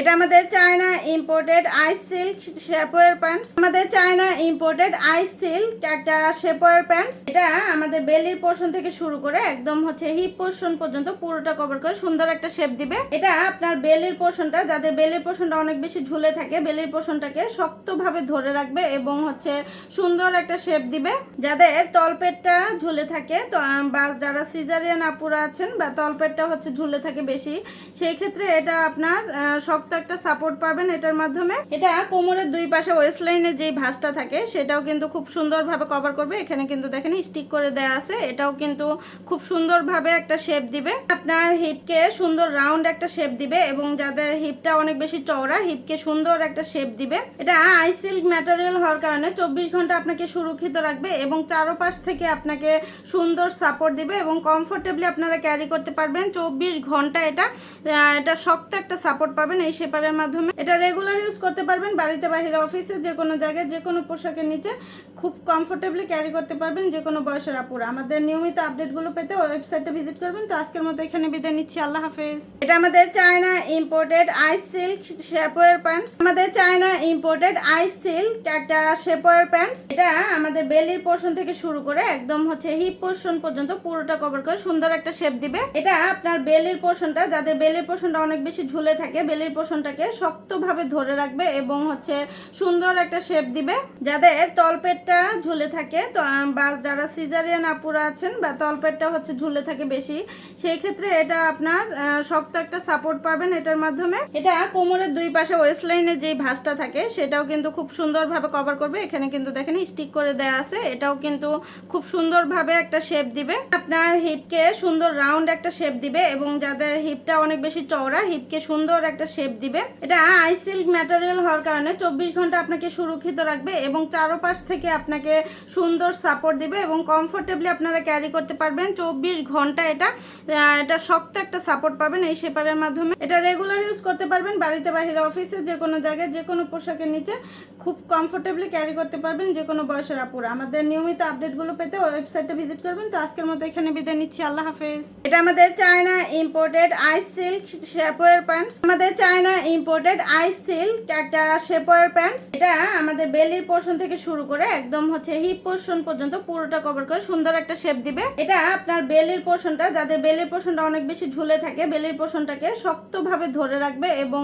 এটা আমাদের China imported আইস silk শেপওয়্যার pants. আমাদের চায়না ইম্পোর্টেড আইস সিল্ক একটা শেপওয়্যার প্যান্টস। এটা আমাদের বেলির পোর্শন থেকে শুরু করে একদম হিপ পোর্শন পর্যন্ত পুরোটা কভার করে সুন্দর একটা শেপ দিবে। এটা আপনার বেলির পোর্শনটা, যাদের বেলির পোর্শনটা অনেক বেশি ঝুলে থাকে, বেলির পোর্শনটাকে শক্তভাবে ধরে রাখবে এবং সুন্দর একটা শেপ দিবে। যাদের তলপেটটা ঝুলে থাকে তো বা যারা সিজারিয়ান আপুরা আছেন বা তলপেটটা ঝুলে থাকে বেশি, সেই ক্ষেত্রে এটা আপনার শক্ত একটা সাপোর্ট পাবেন এটার মাধ্যমে। এটা কোমরের দুই পাশে ওয়েস্ট লাইনে যে ভাঁজটা থাকে সেটাও কিন্তু খুব সুন্দরভাবে কভার করবে। এখানে কিন্তু দেখেন স্টিক করে দেয়া আছে, এটাও কিন্তু খুব সুন্দরভাবে একটা শেপ দিবে। আপনার হিপকে সুন্দর রাউন্ড একটা শেপ দিবে এবং যাদের হিপটা অনেক বেশি চওড়া, হিপকে সুন্দর একটা শেপ দিবে। এটা আই সিল্ক ম্যাটেরিয়াল হওয়ার কারণে 24 ঘন্টা আপনাকে সুরক্ষিত রাখবে এবং চারপাশ থেকে আপনাকে সুন্দর সাপোর্ট দিবে এবং কমফোর্টেবলি আপনারা ক্যারি করতে পারবেন 24 ঘন্টা। এটা শক্ত একটা সাপোর্ট পাবেন এই শেপারের মাধ্যমে। এটা রেগুলার ইউজ করতে পারবেন, বাড়িতে বাহিরে অফিসে যে কোনো জায়গায় যে কোনো পোশাকের নিচে খুব কমফোর্টেবলি ক্যারি করতে পারবেন যে কোনো বয়সের আপুরা। আমাদের নিয়মিত আপডেটগুলো পেতে ওয়েবসাইটটা ভিজিট করবেন। তো আজকের মতো এখানে বিদায় নিচ্ছি, আল্লাহ হাফেজ। এটা আমাদের চায়না ইম্পোর্টেড আইস সিল্ক শেপওয়্যার প্যান্টস। আমাদের চায়না ইম্পোর্টেড আইস সিল্ক একটা শেপওয়্যার প্যান্টস। এটা আমাদের বেলির পোর্শন থেকে শুরু করে একদম হিপ পোর্শন পর্যন্ত পুরোটা কভার করে সুন্দর একটা শেপ দিবে। এটা আপনার বেলির পোর্শনটা, যাদের বেলির পোর্শনটা অনেক বেশি ঝুলে থাকে, বেলির পোর্শনটাকে শক্তভাবে ধরে রাখবে এবং সুন্দর একটা শেপ দিবে। যাদের তলপেটটা ঝুলে থাকে তো বা যারা সিজারিয়ান আপুরা আছেন বা তলপেটটা ঝুলে থাকে বেশি, সেই ক্ষেত্রে এটা আপনার শক্ত একটা সাপোর্ট পাবেন এটার মাধ্যমে। এটা কোমরের দুই পাশে ওয়েস্ট লাইনে যে ভাঁজটা থাকে সেটাও কিন্তু খুব সুন্দরভাবে কভার করবে। এখানে কিন্তু দেখেন স্টিক করে দেয়া আছে, এটাও কিন্তু খুব সুন্দরভাবে একটা শেপ দিবে। আপনার হিপকে সুন্দর রাউন্ড একটা শেপ দিবে এবং যাদের হিপটা অনেক বেশি চওড়া, হিপকে সুন্দর একটা শেপ দিবে। এটা আই সিল্ক ম্যাটেরিয়াল হওয়ার কারণে 24 ঘন্টা আপনাকে সুরক্ষিত রাখবে এবং চারপাশ থেকে আপনাকে সুন্দর সাপোর্ট দিবে এবং কমফোর্টেবলি আপনারা ক্যারি করতে পারবেন 24 ঘন্টা। এটা শক্ত একটা সাপোর্ট পাবেন এই শেপারের মাধ্যমে। এটা রেগুলার ইউজ করতে পারবেন, বাড়িতে বাহিরে অফিসে যে কোনো জায়গায় যে কোনো পোশাকের নিচে খুব কমফোর্টেবলি ক্যারি করতে পারবেন যে কোনো বয়সের আপুরা। আমাদের নিয়মিত আপডেটগুলো পেতে ওয়েবসাইটটা ভিজিট করবেন। তো আজকের মতো এখানে বিদায় নিচ্ছি, আল্লাহ হাফেজ। এটা আমাদের চায়না ইম্পোর্টেড আইস সিল্ক শেপওয়্যার প্যান্টস। আমাদের চায়না ইম্পোর্টেড আইস সিল্ক একটা শেপওয়্যার প্যান্টস। এটা আমাদের বেলির পোর্শন থেকে শুরু করে একদম হিপ পোর্শন পর্যন্ত পুরোটা কভার করে সুন্দর একটা শেপ দিবে। এটা আপনার বেলির পোর্শনটা, যাদের বেলির পোর্শনটা অনেক বেশি ঝুলে থাকে, বেলির পোর্শনটাকে শক্তভাবে ধরে রাখবে এবং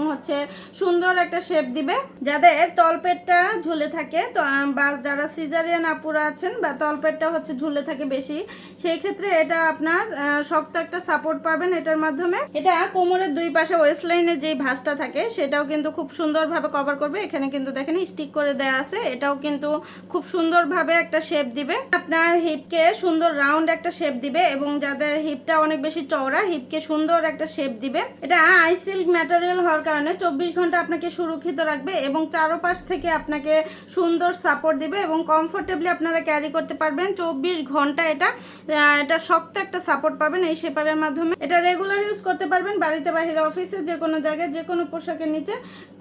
সুন্দর একটা শেপ দিবে। যাদের তলপেটটা ঝুলে থাকে তো বা যারা সিজারিয়ান আপুরা আছেন বা তলপেটটা ঝুলে থাকে বেশি, সেই ক্ষেত্রে এটা আপনার শক্ত একটা সাপোর্ট পাবেন এটার মাধ্যমে। এটা কোমরের দুই পাশে ওয়েস্ট লাইনে যে ভাঁজটা থাকে সেটাও কিন্তু খুব সুন্দরভাবে কভার করবে। এখানে কিন্তু দেখেন স্টিক করে দেয়া আছে, এটাও কিন্তু খুব সুন্দরভাবে একটা শেপ দিবে। আপনার হিপকে সুন্দর রাউন্ড একটা শেপ দিবে এবং যাদের হিপটা অনেক বেশি চওড়া, হিপকে সুন্দর একটা শেপ দিবে। এটা আই সিল্ক ম্যাটেরিয়াল হওয়ার কারণে 24 ঘন্টা আপনাকে সুরক্ষিত রাখবে এবং চারপাশ থেকে আপনাকে সুন্দর সাপোর্ট দিবে এবং কমফোর্টেবলি আপনারা ক্যারি করতে পারবেন 24 ঘন্টা। এটা শক্ত একটা সাপোর্ট পাবেন এই শেপারের মাধ্যমে। এটা রেগুলার ইউজ করতে পারবেন, বাড়িতে বাহিরে অফিসে যে কোনো জায়গায় যে কোনো পোশাকের নিচে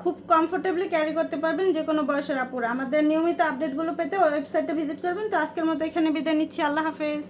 খুব কমফোর্টেবলি ক্যারি করতে পারবেন যে কোনো বয়সের আপুরা। আমাদের নিয়মিত আপডেটগুলো পেতে ওয়েবসাইটটা ভিজিট করবেন। তো আজকের মতো এখানে বিদায় নিচ্ছি, আল্লাহ হাফেজ।